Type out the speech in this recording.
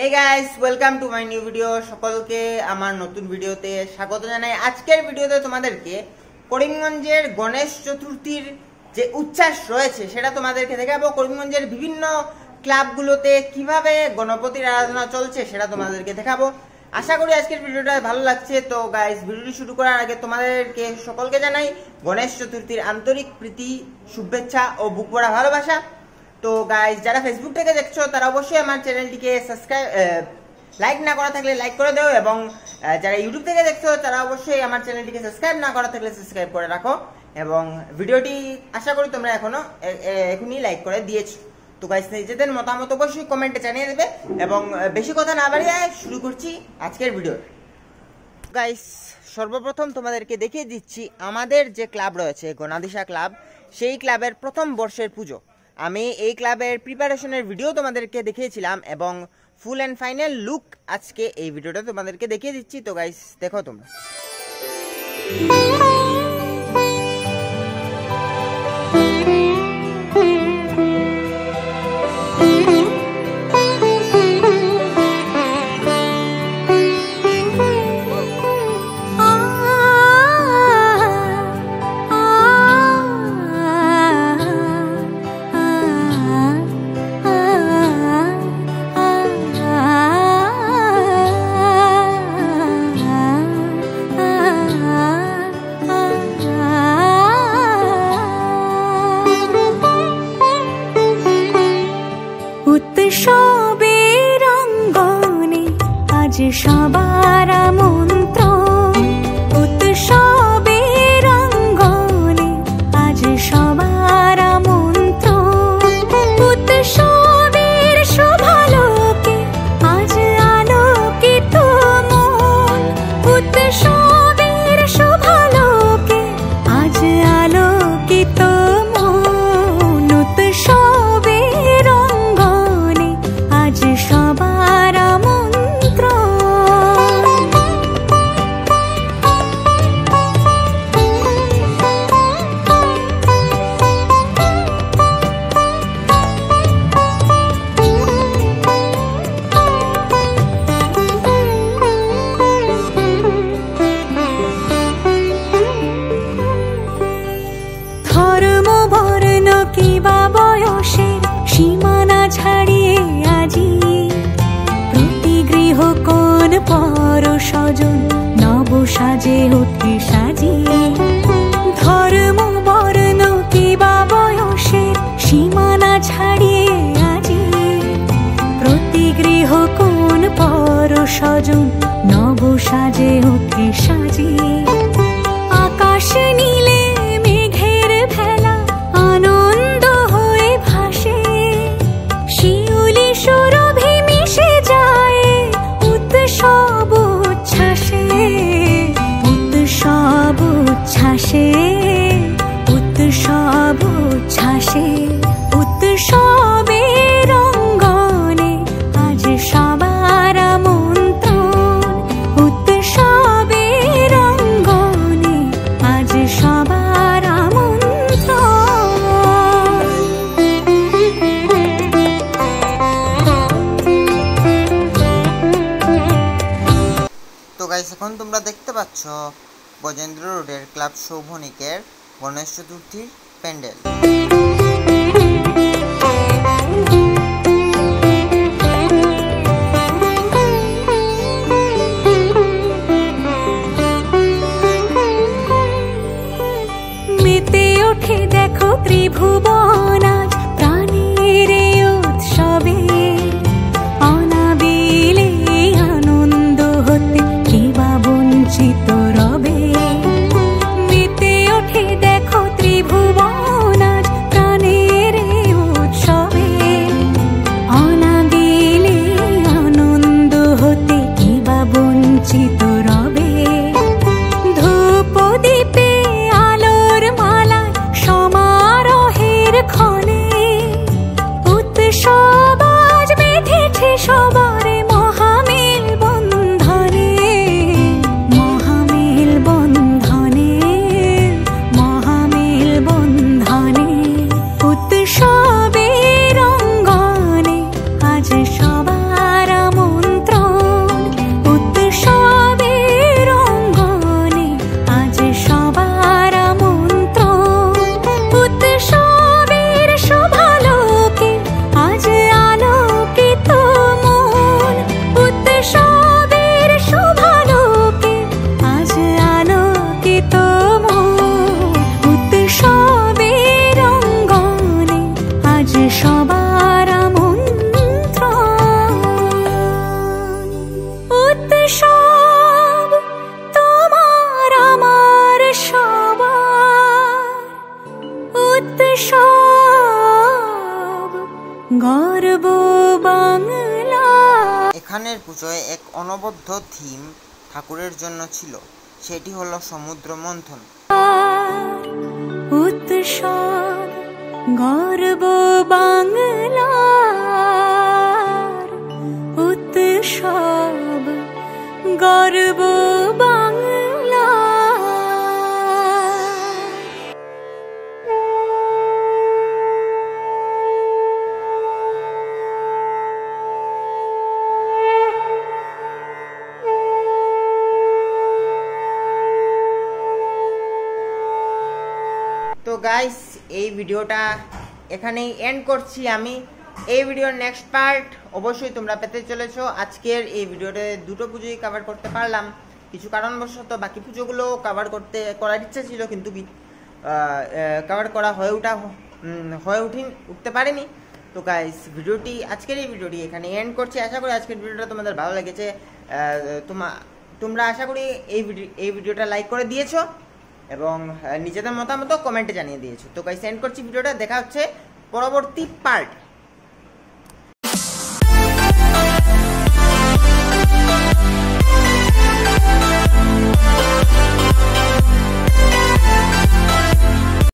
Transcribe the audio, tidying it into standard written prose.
Hey guys, welcome to my new video. সকলকে আমার নতুন ভিডিওতে স্বাগত জানাই। আজকের ভিডিওতে তোমাদেরকে করিমগঞ্জের গণেশ চতুর্থীর যে উচ্ছ্বাস রয়েছে সেটা তোমাদেরকে দেখাবো। করিমগঞ্জের বিভিন্ন ক্লাবগুলোতে কিভাবে গণপতির আরাধনা চলছে সেটা তোমাদেরকে দেখাবো। আশা করি আজকের ভিডিওটা ভালো লাগছে। তো গাইস, ভিডিওটি শুরু করার আগে তোমাদেরকে সকলকে জানাই গণেশ চতুর্থীর আন্তরিক প্রীতি, শুভেচ্ছা ও বুক ভরা ভালোবাসা। তো গাইস, যারা ফেসবুক থেকে দেখছো তারা অবশ্যই আমার চ্যানেলটিকে সাবস্ক্রাইব, লাইক না করা থাকলে লাইক করে দাও, এবং যারা ইউটিউব থেকে দেখছো তারা অবশ্যই আমার চ্যানেলটিকে সাবস্ক্রাইব না করা থাকলে সাবস্ক্রাইব করে রাখো, এবং ভিডিওটি আশা করি তোমরা এখনই লাইক করে দিয়েছো। তো গাইস, নিজেদের মতামত অবশ্যই কমেন্টে জানিয়ে দেবে, এবং বেশি কথা না বাড়িয়ে শুরু করছি আজকের ভিডিও। গাইস, সর্বপ্রথম তোমাদেরকে দেখিয়ে দিচ্ছি আমাদের যে ক্লাব রয়েছে গণাদিশা ক্লাব, সেই ক্লাবের প্রথম বর্ষের পুজো। আমি এই ক্লাবের প্রিপারেশনের ভিডিও তোমাদেরকে দেখিয়েছিলাম, এবং ফুল অ্যান্ড ফাইনাল লুক আজকে এই ভিডিওটা তোমাদেরকে দেখিয়ে দিচ্ছি। তো গাইস, দেখো তোমরা। উৎসবের অঙ্গনে আজ সবার আমন্ত্রণ, উৎসবের অঙ্গনে আজ সবার আমন্ত্রণ, উৎসবের শোভালোকে আজ আলোকিত মন, উৎসবের শোভালোকে আজ আলোকিত মন, উৎসবের অঙ্গনে আজ সবার আমন্ত্রণ। ধর্ম বর্ণ কিবা বয়সের সীমানা ছাড়িয়ে আজি প্রতি গৃহ কোন পর স্বজন নব সাজে ওঠে সাজিয়ে। ধর্ম বর্ণ কিবা বয়সের সীমানা ছাড়িয়ে আজি প্রতি গৃহ কোন পর স্বজন নব সাজে ওঠে সাজিয়ে। আকাশ নীলে মেঘের ভেলা আনন্দ হয়ে ভাসে, শিউলি সুরভি মিশে যায় উৎসব উচ্ছ্বাসে, উৎসব উচ্ছ্বাসে, উৎসব উচ্ছ্বাসে, উৎসবের অঙ্গনে আজ সবার আমন্ত্রণ, উৎসবের অঙ্গনে আজ সবার আমন্ত্রণ। তো গাইস, এখন তোমরা দেখতে পাচ্ছ গজেন্দ্র রোডের ক্লাব সৌভনিকের গণেশ চতুর্থীর প্যান্ডেল। মেতে ওঠে দেখো ত্রিভুবন আজ প্রাণের এই উৎসবে, অনাবিলে আনন্দ হতে কিবা বঞ্চিত রবে। মেতে ওঠে দেখো ত্রিভুবন আজ প্রাণের এই উৎসবে, অনাবিলে আনন্দ হতে কিবা বঞ্চিত রবে। ধূপ দীপে আলোর মালা সমারোহের উৎসব গর্ব বাংলা। এখানের পুজোয় এক অনবদ্য থিম ঠাকুরের জন্য ছিল, সেটি হলো সমুদ্র মন্থন। উৎসব গর্ব বাংলা, উৎসব গর্ব বাংলা। তো গাইস, এই ভিডিওটা এখানেই এন্ড করছি আমি। এই ভিডিওর নেক্সট পার্ট অবশ্যই তোমরা পেতে চলেছো। আজকের এই ভিডিওতে দুটো পুজোই কভার করতে পারলাম, কিছু কারণবশত বাকি পুজোগুলো করার ইচ্ছা ছিল, কিন্তু কভার করা উঠতে পারেনি। তো গাইস, আজকের এই ভিডিওটি এখানে এন্ড করছি। আশা করি আজকের ভিডিওটা তোমাদের ভালো লেগেছে। তোমরা আশা করি এই ভিডিওটা লাইক করে দিয়েছো এবং নিজেদের মতামত কমেন্টে জানিয়ে দিয়েছো। তো গাইস, এন্ড করছি ভিডিওটা। দেখা হচ্ছে পরবর্তী পার্ট।